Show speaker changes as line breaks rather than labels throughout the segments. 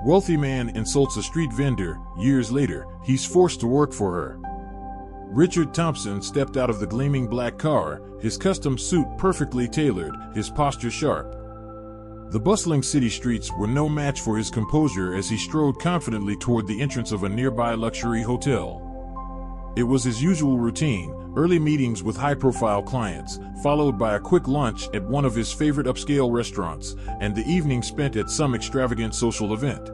Wealthy man insults a street vendor. Years later, he's forced to work for her. Richard Thompson stepped out of the gleaming black car, his custom suit perfectly tailored, his posture sharp. The bustling city streets were no match for his composure as he strode confidently toward the entrance of a nearby luxury hotel. It was his usual routine: early meetings with high-profile clients, followed by a quick lunch at one of his favorite upscale restaurants, and the evening spent at some extravagant social event.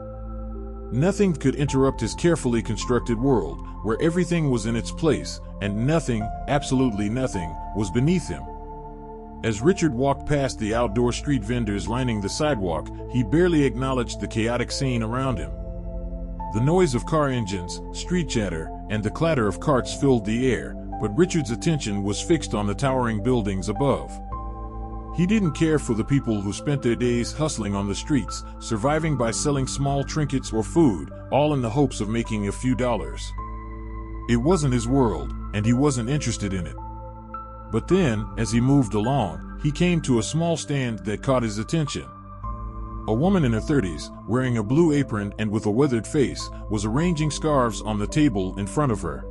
Nothing could interrupt his carefully constructed world, where everything was in its place, and nothing, absolutely nothing, was beneath him. As Richard walked past the outdoor street vendors lining the sidewalk, he barely acknowledged the chaotic scene around him. The noise of car engines, street chatter, and the clatter of carts filled the air, but Richard's attention was fixed on the towering buildings above. He didn't care for the people who spent their days hustling on the streets, surviving by selling small trinkets or food, all in the hopes of making a few dollars. It wasn't his world, and he wasn't interested in it. But then, as he moved along, he came to a small stand that caught his attention. A woman in her 30s, wearing a blue apron and with a weathered face, was arranging scarves on the table in front of her.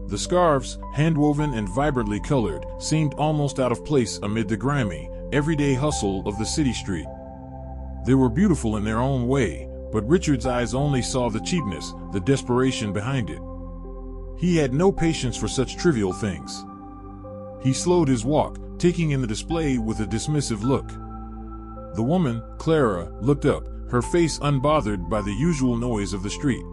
The scarves, hand-woven and vibrantly colored, seemed almost out of place amid the grimy, everyday hustle of the city street. They were beautiful in their own way, but Richard's eyes only saw the cheapness, the desperation behind it. He had no patience for such trivial things. He slowed his walk, taking in the display with a dismissive look. The woman, Clara, looked up, her face unbothered by the usual noise of the street.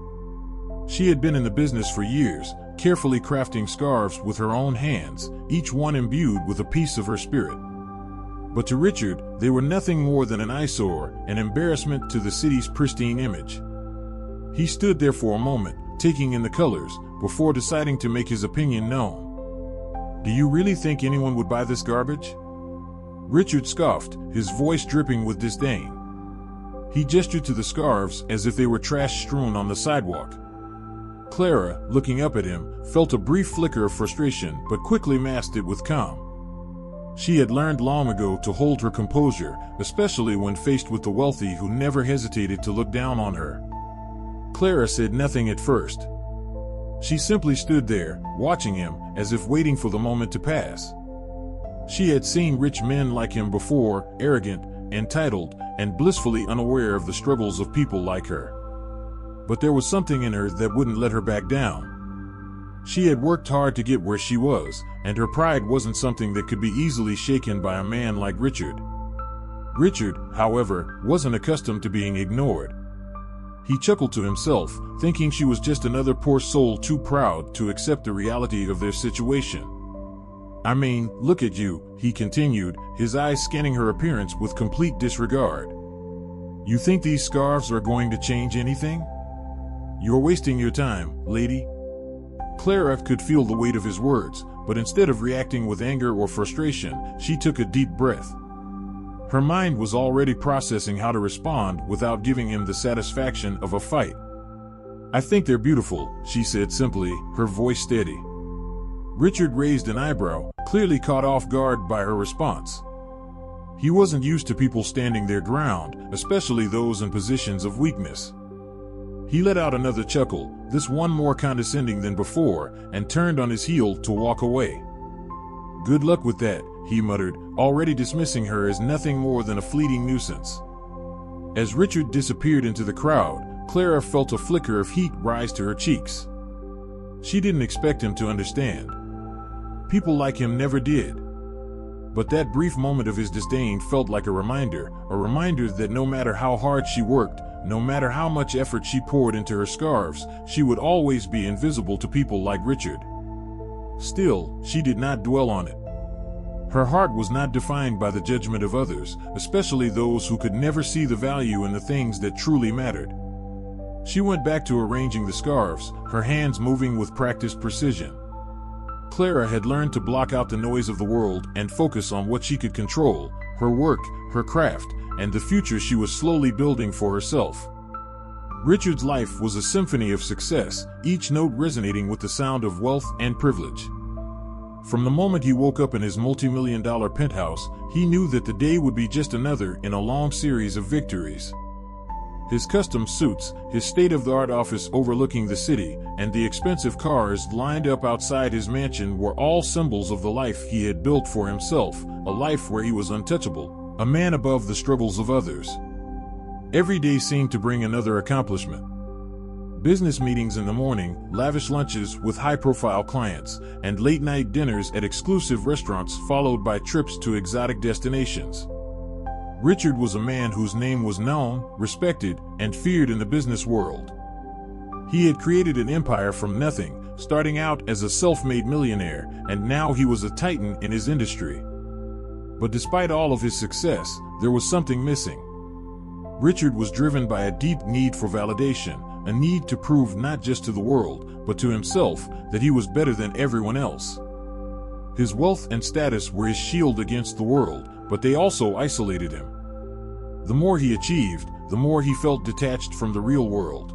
She had been in the business for years, carefully crafting scarves with her own hands, each one imbued with a piece of her spirit. But to Richard, they were nothing more than an eyesore, an embarrassment to the city's pristine image. He stood there for a moment, taking in the colors, before deciding to make his opinion known. "Do you really think anyone would buy this garbage?" Richard scoffed, his voice dripping with disdain. He gestured to the scarves as if they were trash strewn on the sidewalk. Clara, looking up at him, felt a brief flicker of frustration but quickly masked it with calm. She had learned long ago to hold her composure, especially when faced with the wealthy who never hesitated to look down on her. Clara said nothing at first. She simply stood there, watching him, as if waiting for the moment to pass. She had seen rich men like him before, arrogant, entitled, and blissfully unaware of the struggles of people like her. But there was something in her that wouldn't let her back down. She had worked hard to get where she was, and her pride wasn't something that could be easily shaken by a man like Richard. Richard, however, wasn't accustomed to being ignored. He chuckled to himself, thinking she was just another poor soul too proud to accept the reality of their situation. "I mean, look at you," he continued, his eyes scanning her appearance with complete disregard. "You think these scarves are going to change anything? You're wasting your time, lady." Clara could feel the weight of his words, but instead of reacting with anger or frustration, she took a deep breath. Her mind was already processing how to respond without giving him the satisfaction of a fight. "I think they're beautiful," she said simply, her voice steady. Richard raised an eyebrow, clearly caught off guard by her response. He wasn't used to people standing their ground, especially those in positions of weakness. He let out another chuckle, this one more condescending than before, and turned on his heel to walk away. "Good luck with that," he muttered, already dismissing her as nothing more than a fleeting nuisance. As Richard disappeared into the crowd, Clara felt a flicker of heat rise to her cheeks. She didn't expect him to understand. People like him never did. But that brief moment of his disdain felt like a reminder that no matter how hard she worked, no matter how much effort she poured into her scarves, she would always be invisible to people like Richard. Still, she did not dwell on it. Her heart was not defined by the judgment of others, especially those who could never see the value in the things that truly mattered. She went back to arranging the scarves, her hands moving with practiced precision. Clara had learned to block out the noise of the world and focus on what she could control, her work, her craft, and the future she was slowly building for herself. Richard's life was a symphony of success, each note resonating with the sound of wealth and privilege. From the moment he woke up in his multi-million-dollar penthouse, he knew that the day would be just another in a long series of victories. His custom suits, his state-of-the-art office overlooking the city, and the expensive cars lined up outside his mansion were all symbols of the life he had built for himself, a life where he was untouchable, a man above the struggles of others. Every day seemed to bring another accomplishment. Business meetings in the morning, lavish lunches with high-profile clients, and late-night dinners at exclusive restaurants followed by trips to exotic destinations. Richard was a man whose name was known, respected, and feared in the business world. He had created an empire from nothing, starting out as a self-made millionaire, and now he was a titan in his industry. But despite all of his success, there was something missing. Richard was driven by a deep need for validation, a need to prove not just to the world, but to himself, that he was better than everyone else. His wealth and status were his shield against the world, but they also isolated him. The more he achieved, the more he felt detached from the real world.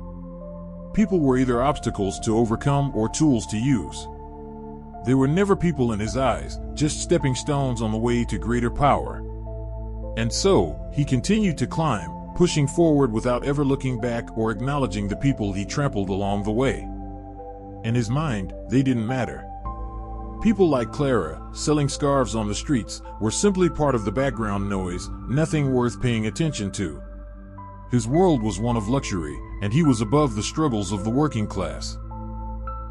People were either obstacles to overcome or tools to use. They were never people in his eyes, just stepping stones on the way to greater power. And so, he continued to climb, pushing forward without ever looking back or acknowledging the people he trampled along the way. In his mind, they didn't matter. People like Clara, selling scarves on the streets, were simply part of the background noise, nothing worth paying attention to. His world was one of luxury, and he was above the struggles of the working class.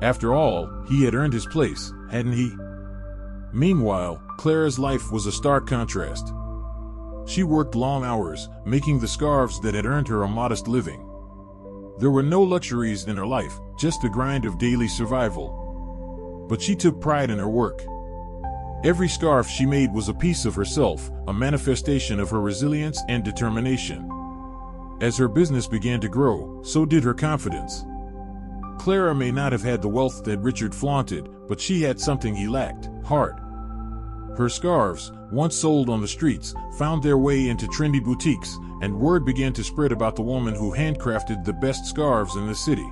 After all, he had earned his place, hadn't he? Meanwhile, Clara's life was a stark contrast. She worked long hours, making the scarves that had earned her a modest living. There were no luxuries in her life, just the grind of daily survival. But she took pride in her work. Every scarf she made was a piece of herself, a manifestation of her resilience and determination. As her business began to grow, so did her confidence. Clara may not have had the wealth that Richard flaunted, but she had something he lacked: heart. Her scarves, once sold on the streets, found their way into trendy boutiques, and word began to spread about the woman who handcrafted the best scarves in the city.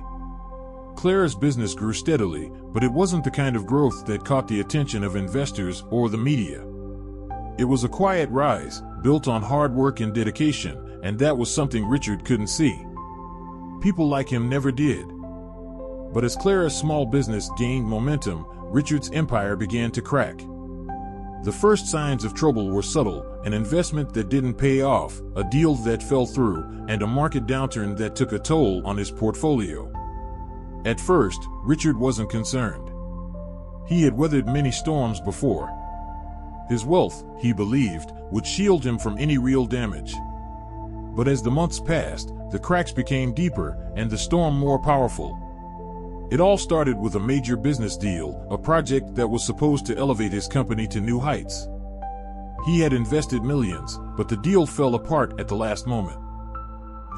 Clara's business grew steadily, but it wasn't the kind of growth that caught the attention of investors or the media. It was a quiet rise, built on hard work and dedication, and that was something Richard couldn't see. People like him never did. But as Clara's small business gained momentum, Richard's empire began to crack. The first signs of trouble were subtle: an investment that didn't pay off, a deal that fell through, and a market downturn that took a toll on his portfolio. At first, Richard wasn't concerned. He had weathered many storms before. His wealth, he believed, would shield him from any real damage. But as the months passed, the cracks became deeper and the storm more powerful. It all started with a major business deal, a project that was supposed to elevate his company to new heights. He had invested millions, but the deal fell apart at the last moment.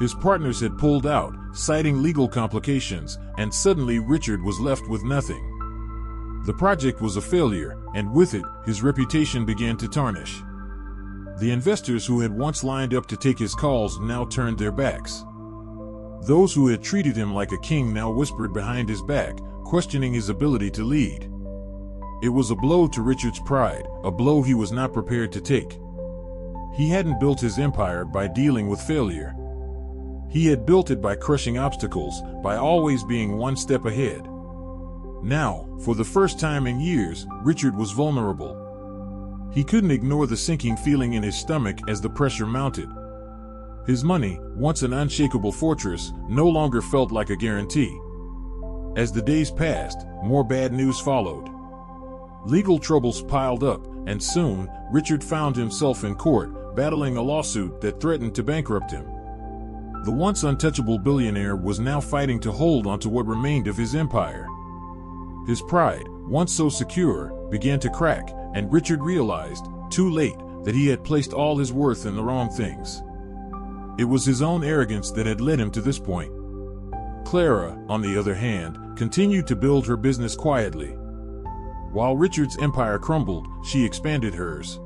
His partners had pulled out, citing legal complications, and suddenly Richard was left with nothing. The project was a failure, and with it, his reputation began to tarnish. The investors who had once lined up to take his calls now turned their backs. Those who had treated him like a king now whispered behind his back, questioning his ability to lead. It was a blow to Richard's pride, a blow he was not prepared to take. He hadn't built his empire by dealing with failure. He had built it by crushing obstacles, by always being one step ahead. Now, for the first time in years, Richard was vulnerable. He couldn't ignore the sinking feeling in his stomach as the pressure mounted. His money, once an unshakable fortress, no longer felt like a guarantee. As the days passed, more bad news followed. Legal troubles piled up, and soon, Richard found himself in court, battling a lawsuit that threatened to bankrupt him. The once untouchable billionaire was now fighting to hold onto what remained of his empire. His pride, once so secure, began to crack, and Richard realized, too late, that he had placed all his worth in the wrong things. It was his own arrogance that had led him to this point. Clara, on the other hand, continued to build her business quietly. While Richard's empire crumbled, she expanded hers.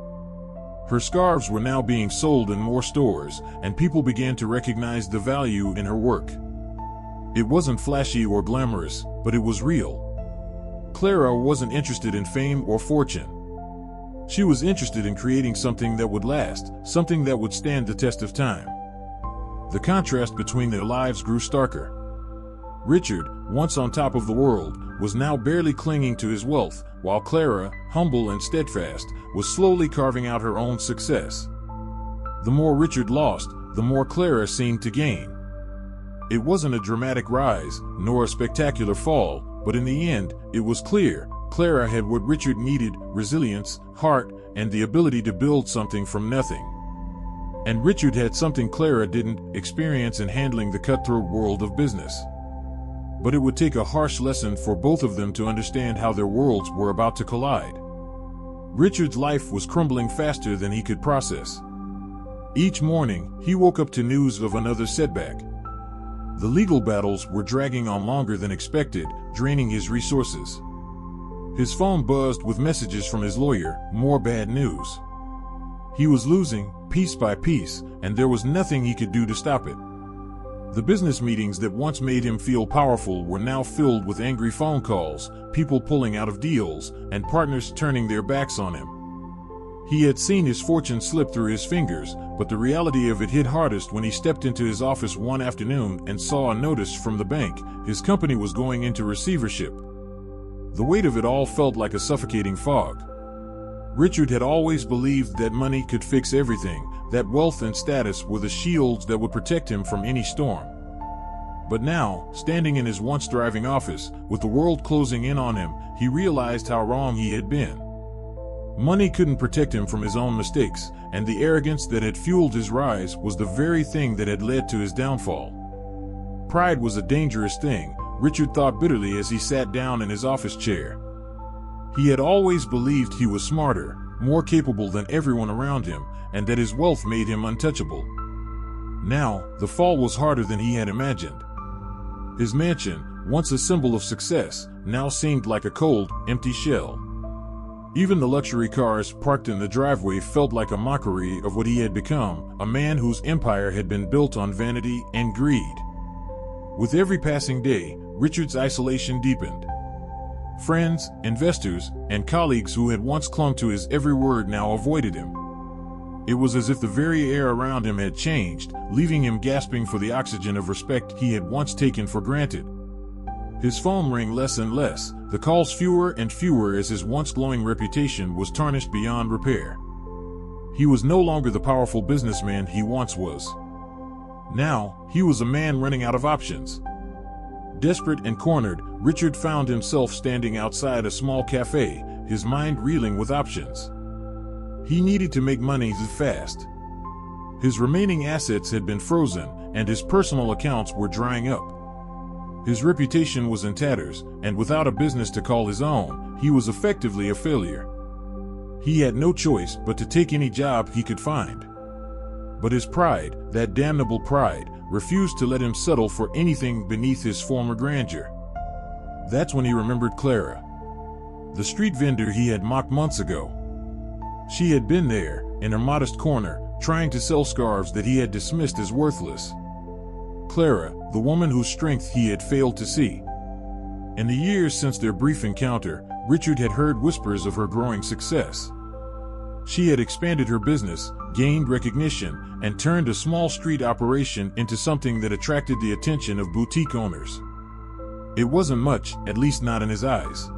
Her scarves were now being sold in more stores, and people began to recognize the value in her work. It wasn't flashy or glamorous, but it was real. Clara wasn't interested in fame or fortune. She was interested in creating something that would last, something that would stand the test of time. The contrast between their lives grew starker. Richard, once on top of the world, was now barely clinging to his wealth, while Clara, humble and steadfast, was slowly carving out her own success. The more Richard lost, the more Clara seemed to gain. It wasn't a dramatic rise, nor a spectacular fall, but in the end, it was clear Clara had what Richard needed: resilience, heart, and the ability to build something from nothing. And Richard had something Clara didn't: experience in handling the cutthroat world of business. But it would take a harsh lesson for both of them to understand how their worlds were about to collide. Richard's life was crumbling faster than he could process. Each morning, he woke up to news of another setback. The legal battles were dragging on longer than expected, draining his resources. His phone buzzed with messages from his lawyer: more bad news. He was losing, piece by piece, and there was nothing he could do to stop it. The business meetings that once made him feel powerful were now filled with angry phone calls, people pulling out of deals, and partners turning their backs on him. He had seen his fortune slip through his fingers, but the reality of it hit hardest when he stepped into his office one afternoon and saw a notice from the bank: his company was going into receivership. The weight of it all felt like a suffocating fog. Richard had always believed that money could fix everything, that wealth and status were the shields that would protect him from any storm. But now, standing in his once thriving office, with the world closing in on him, he realized how wrong he had been. Money couldn't protect him from his own mistakes, and the arrogance that had fueled his rise was the very thing that had led to his downfall. Pride was a dangerous thing, Richard thought bitterly as he sat down in his office chair. He had always believed he was smarter, more capable than everyone around him, and that his wealth made him untouchable. Now, the fall was harder than he had imagined. His mansion, once a symbol of success, now seemed like a cold, empty shell. Even the luxury cars parked in the driveway felt like a mockery of what he had become, a man whose empire had been built on vanity and greed. With every passing day, Richard's isolation deepened. Friends, investors, and colleagues who had once clung to his every word now avoided him. It was as if the very air around him had changed, leaving him gasping for the oxygen of respect he had once taken for granted. His phone rang less and less, the calls fewer and fewer as his once glowing reputation was tarnished beyond repair. He was no longer the powerful businessman he once was. Now, he was a man running out of options. Desperate and cornered, Richard found himself standing outside a small cafe, his mind reeling with options. He needed to make money fast. His remaining assets had been frozen, and his personal accounts were drying up. His reputation was in tatters, and without a business to call his own, he was effectively a failure. He had no choice but to take any job he could find. But his pride, that damnable pride, refused to let him settle for anything beneath his former grandeur. That's when he remembered Clara, the street vendor he had mocked months ago. She had been there, in her modest corner, trying to sell scarves that he had dismissed as worthless. Clara, the woman whose strength he had failed to see. In the years since their brief encounter, Richard had heard whispers of her growing success. She had expanded her business, gained recognition, and turned a small street operation into something that attracted the attention of boutique owners. It wasn't much, at least not in his eyes.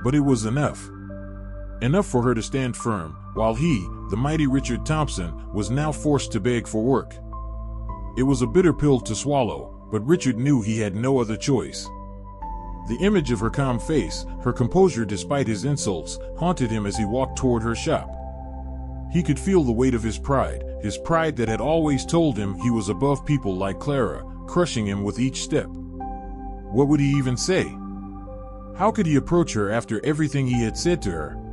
But it was enough. Enough for her to stand firm, while he, the mighty Richard Thompson, was now forced to beg for work. It was a bitter pill to swallow, but Richard knew he had no other choice. The image of her calm face, her composure despite his insults, haunted him as he walked toward her shop. He could feel the weight of his pride that had always told him he was above people like Clara, crushing him with each step. What would he even say? How could he approach her after everything he had said to her?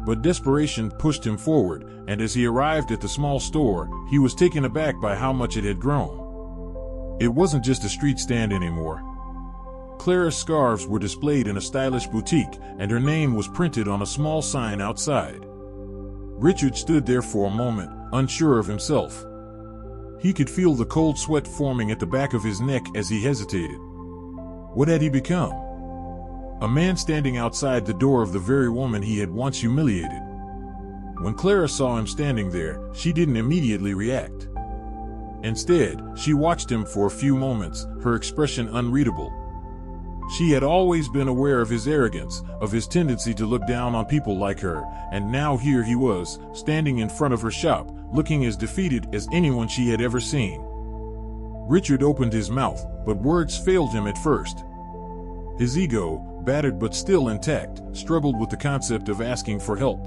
But desperation pushed him forward, and as he arrived at the small store, he was taken aback by how much it had grown. It wasn't just a street stand anymore. Clara's scarves were displayed in a stylish boutique, and her name was printed on a small sign outside. Richard stood there for a moment, unsure of himself. He could feel the cold sweat forming at the back of his neck as he hesitated. What had he become? A man standing outside the door of the very woman he had once humiliated. When Clara saw him standing there, she didn't immediately react. Instead, she watched him for a few moments, her expression unreadable. She had always been aware of his arrogance, of his tendency to look down on people like her, and now here he was, standing in front of her shop, looking as defeated as anyone she had ever seen. Richard opened his mouth, but words failed him at first. His ego, battered but still intact, struggled with the concept of asking for help.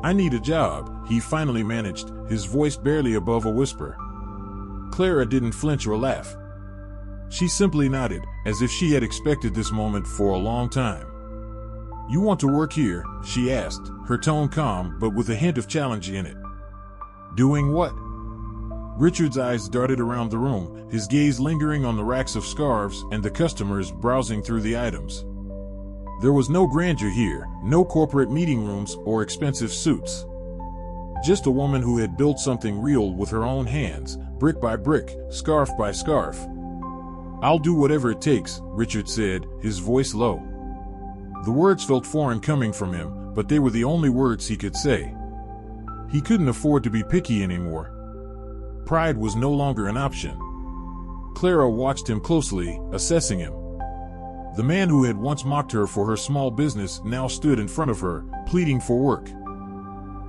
I need a job, he finally managed, his voice barely above a whisper. Clara didn't flinch or laugh. She simply nodded, as if she had expected this moment for a long time. You want to work here? She asked, her tone calm but with a hint of challenge in it. Doing what? Richard's eyes darted around the room, his gaze lingering on the racks of scarves and the customers browsing through the items. There was no grandeur here, no corporate meeting rooms or expensive suits. Just a woman who had built something real with her own hands, brick by brick, scarf by scarf. I'll do whatever it takes, Richard said, his voice low. The words felt foreign coming from him, but they were the only words he could say. He couldn't afford to be picky anymore. Pride was no longer an option. Clara watched him closely, assessing him. The man who had once mocked her for her small business now stood in front of her, pleading for work.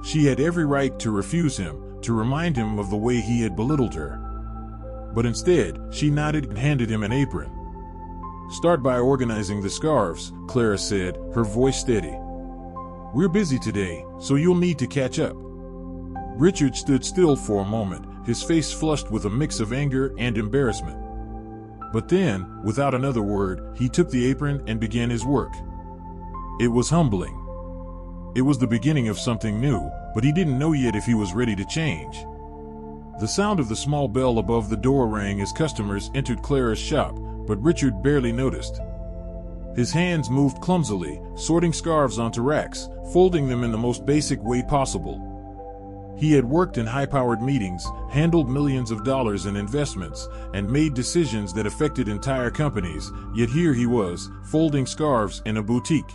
She had every right to refuse him, to remind him of the way he had belittled her. But instead, she nodded and handed him an apron. Start by organizing the scarves, Clara said, her voice steady. We're busy today, so you'll need to catch up. Richard stood still for a moment, his face flushed with a mix of anger and embarrassment. But then, without another word, he took the apron and began his work. It was humbling. It was the beginning of something new, but he didn't know yet if he was ready to change. The sound of the small bell above the door rang as customers entered Clara's shop, but Richard barely noticed. His hands moved clumsily, sorting scarves onto racks, folding them in the most basic way possible. He had worked in high-powered meetings, handled millions of dollars in investments, and made decisions that affected entire companies, yet here he was, folding scarves in a boutique.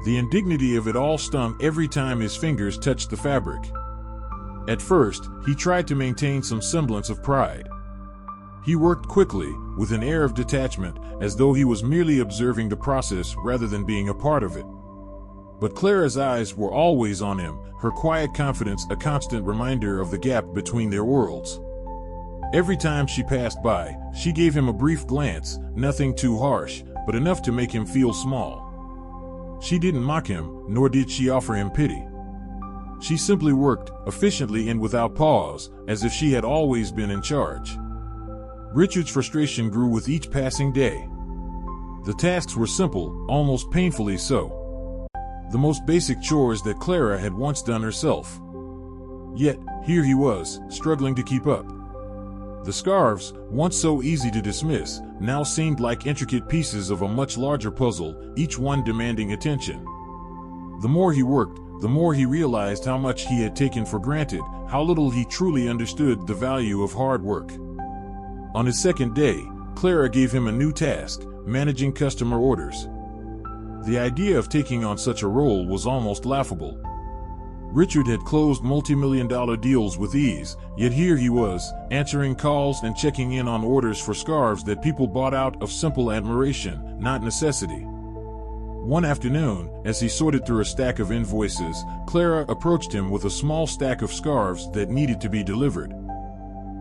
The indignity of it all stung every time his fingers touched the fabric. At first, he tried to maintain some semblance of pride. He worked quickly, with an air of detachment, as though he was merely observing the process rather than being a part of it. But Clara's eyes were always on him, her quiet confidence a constant reminder of the gap between their worlds. Every time she passed by, she gave him a brief glance, nothing too harsh, but enough to make him feel small. She didn't mock him, nor did she offer him pity. She simply worked, efficiently and without pause, as if she had always been in charge. Richard's frustration grew with each passing day. The tasks were simple, almost painfully so. The most basic chores that Clara had once done herself. Yet, here he was, struggling to keep up. The scarves, once so easy to dismiss, now seemed like intricate pieces of a much larger puzzle, each one demanding attention. The more he worked, the more he realized how much he had taken for granted, how little he truly understood the value of hard work. On his second day, Clara gave him a new task, managing customer orders. The idea of taking on such a role was almost laughable. Richard had closed multi-million-dollar deals with ease, yet here he was, answering calls and checking in on orders for scarves that people bought out of simple admiration, not necessity. One afternoon, as he sorted through a stack of invoices, Clara approached him with a small stack of scarves that needed to be delivered.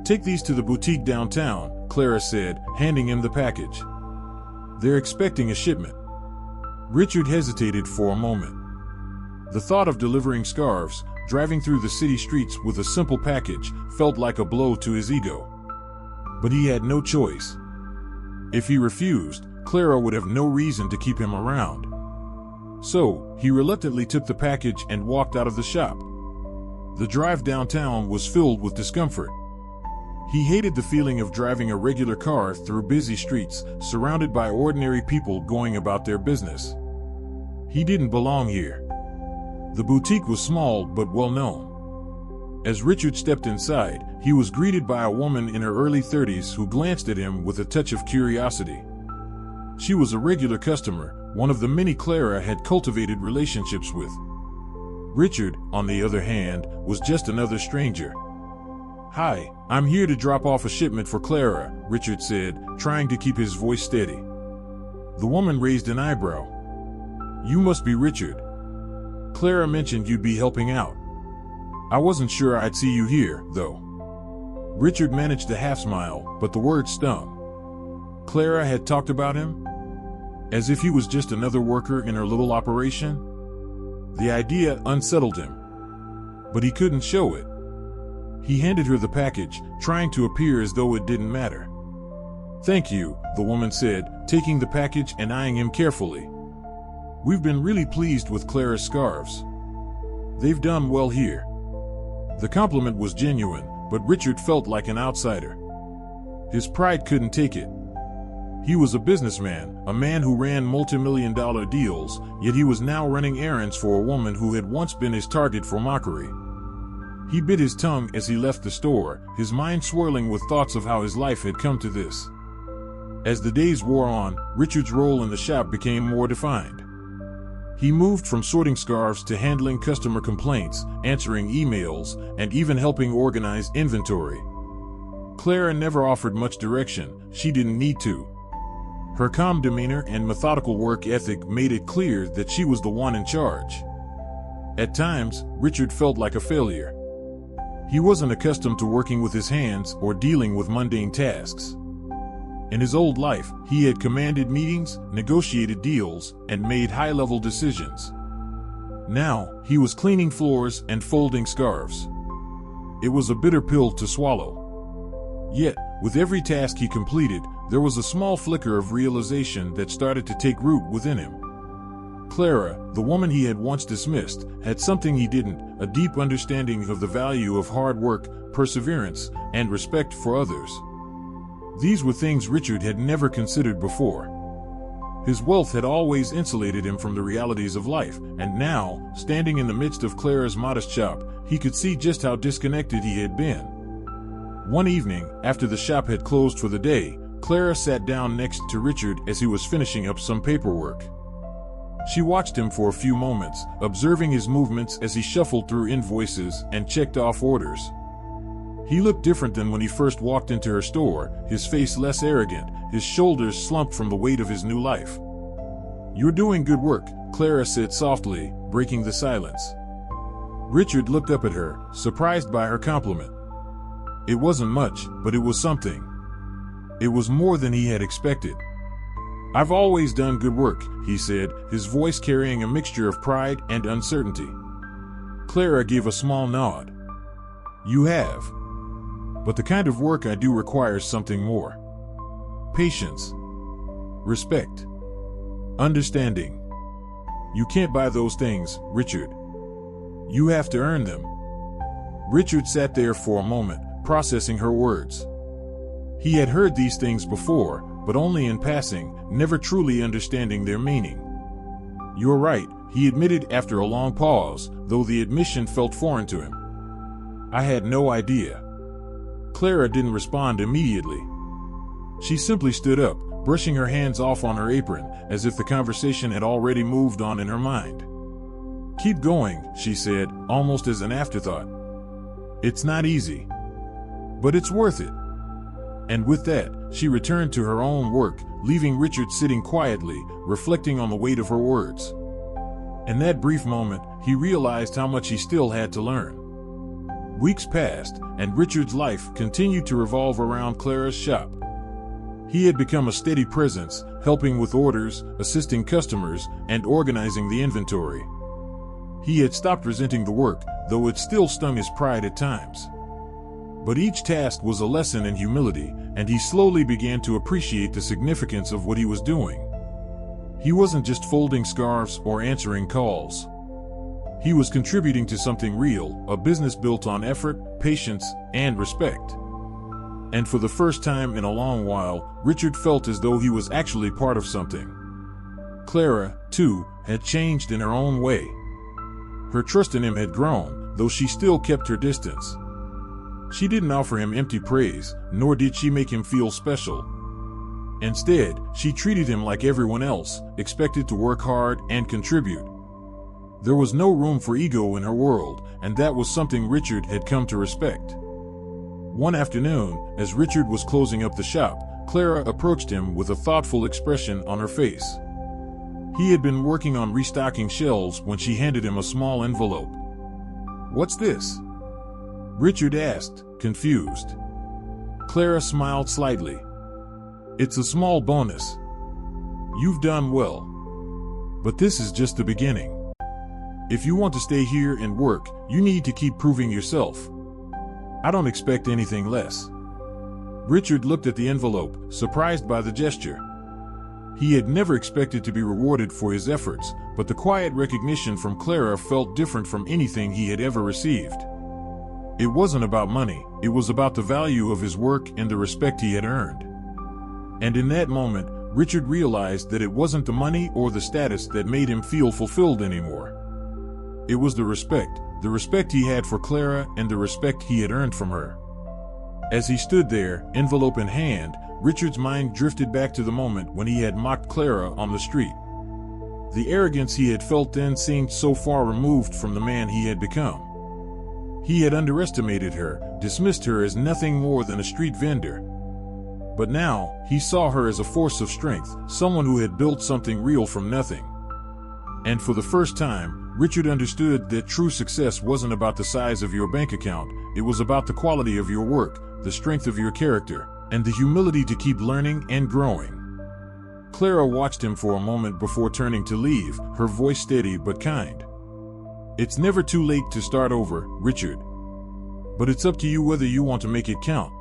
Take these to the boutique downtown, Clara said, handing him the package. They're expecting a shipment. Richard hesitated for a moment. The thought of delivering scarves, driving through the city streets with a simple package, felt like a blow to his ego. But he had no choice. If he refused, Clara would have no reason to keep him around. So, he reluctantly took the package and walked out of the shop. The drive downtown was filled with discomfort. He hated the feeling of driving a regular car through busy streets, surrounded by ordinary people going about their business. He didn't belong here. The boutique was small but well known. As Richard stepped inside, he was greeted by a woman in her early 30s who glanced at him with a touch of curiosity. She was a regular customer, one of the many Clara had cultivated relationships with. Richard, on the other hand, was just another stranger. "Hi, I'm here to drop off a shipment for Clara," Richard said, trying to keep his voice steady. The woman raised an eyebrow. "You must be Richard. Clara mentioned you'd be helping out. I wasn't sure I'd see you here, though." Richard managed a half-smile, but the word stung. Clara had talked about him? As if he was just another worker in her little operation? The idea unsettled him. But he couldn't show it. He handed her the package, trying to appear as though it didn't matter. "Thank you," the woman said, taking the package and eyeing him carefully. "We've been really pleased with Clara's scarves. They've done well here." The compliment was genuine, but Richard felt like an outsider. His pride couldn't take it. He was a businessman, a man who ran multi-million-dollar deals, yet he was now running errands for a woman who had once been his target for mockery. He bit his tongue as he left the store, his mind swirling with thoughts of how his life had come to this. As the days wore on, Richard's role in the shop became more defined. He moved from sorting scarves to handling customer complaints, answering emails, and even helping organize inventory. Clara never offered much direction. She didn't need to. Her calm demeanor and methodical work ethic made it clear that she was the one in charge. At times, Richard felt like a failure. He wasn't accustomed to working with his hands or dealing with mundane tasks. In his old life, he had commanded meetings, negotiated deals, and made high-level decisions. Now, he was cleaning floors and folding scarves. It was a bitter pill to swallow. Yet, with every task he completed, there was a small flicker of realization that started to take root within him. Clara, the woman he had once dismissed, had something he didn't, a deep understanding of the value of hard work, perseverance, and respect for others. These were things Richard had never considered before. His wealth had always insulated him from the realities of life, and now, standing in the midst of Clara's modest shop, he could see just how disconnected he had been. One evening, after the shop had closed for the day, Clara sat down next to Richard as he was finishing up some paperwork. She watched him for a few moments, observing his movements as he shuffled through invoices and checked off orders. He looked different than when he first walked into her store, his face less arrogant, his shoulders slumped from the weight of his new life. "You're doing good work," Clara said softly, breaking the silence. Richard looked up at her, surprised by her compliment. It wasn't much, but it was something. It was more than he had expected. "I've always done good work," he said, his voice carrying a mixture of pride and uncertainty. Clara gave a small nod. "You have. But the kind of work I do requires something more. Patience. Respect. Understanding. You can't buy those things, Richard. You have to earn them." Richard sat there for a moment, processing her words. He had heard these things before, but only in passing, never truly understanding their meaning. "You're right," he admitted after a long pause, though the admission felt foreign to him. "I had no idea." Clara didn't respond immediately. She simply stood up, brushing her hands off on her apron, as if the conversation had already moved on in her mind. "Keep going," she said, almost as an afterthought. "It's not easy. But it's worth it." And with that, she returned to her own work, leaving Richard sitting quietly, reflecting on the weight of her words. In that brief moment, he realized how much he still had to learn. Weeks passed, and Richard's life continued to revolve around Clara's shop. He had become a steady presence, helping with orders, assisting customers, and organizing the inventory. He had stopped resenting the work, though it still stung his pride at times. But each task was a lesson in humility, and he slowly began to appreciate the significance of what he was doing. He wasn't just folding scarves or answering calls. He was contributing to something real, a business built on effort, patience, and respect. And for the first time in a long while, Richard felt as though he was actually part of something. Clara, too, had changed in her own way. Her trust in him had grown, though she still kept her distance. She didn't offer him empty praise, nor did she make him feel special. Instead, she treated him like everyone else, expected to work hard and contribute. There was no room for ego in her world, and that was something Richard had come to respect. One afternoon, as Richard was closing up the shop, Clara approached him with a thoughtful expression on her face. He had been working on restocking shelves when she handed him a small envelope. "What's this?" Richard asked, confused. Clara smiled slightly. "It's a small bonus. You've done well. But this is just the beginning. If you want to stay here and work, you need to keep proving yourself. I don't expect anything less." Richard looked at the envelope, surprised by the gesture. He had never expected to be rewarded for his efforts, but the quiet recognition from Clara felt different from anything he had ever received. It wasn't about money, it was about the value of his work and the respect he had earned. And in that moment, Richard realized that it wasn't the money or the status that made him feel fulfilled anymore. It was the respect he had for Clara and the respect he had earned from her. As he stood there, envelope in hand, Richard's mind drifted back to the moment when he had mocked Clara on the street. The arrogance he had felt then seemed so far removed from the man he had become. He had underestimated her, dismissed her as nothing more than a street vendor. But now, he saw her as a force of strength, someone who had built something real from nothing. And for the first time, Richard understood that true success wasn't about the size of your bank account, it was about the quality of your work, the strength of your character, and the humility to keep learning and growing. Clara watched him for a moment before turning to leave, her voice steady but kind. "It's never too late to start over, Richard. But it's up to you whether you want to make it count."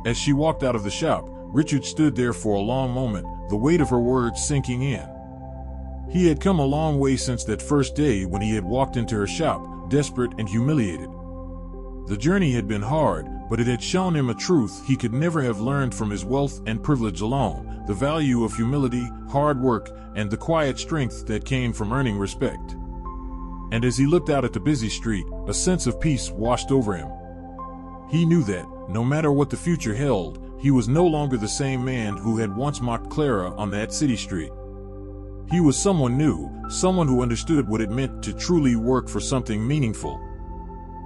As she walked out of the shop, Richard stood there for a long moment, the weight of her words sinking in. He had come a long way since that first day when he had walked into her shop, desperate and humiliated. The journey had been hard, but it had shown him a truth he could never have learned from his wealth and privilege alone, the value of humility, hard work, and the quiet strength that came from earning respect. And as he looked out at the busy street, a sense of peace washed over him. He knew that, no matter what the future held, he was no longer the same man who had once mocked Clara on that city street. He was someone new, someone who understood what it meant to truly work for something meaningful.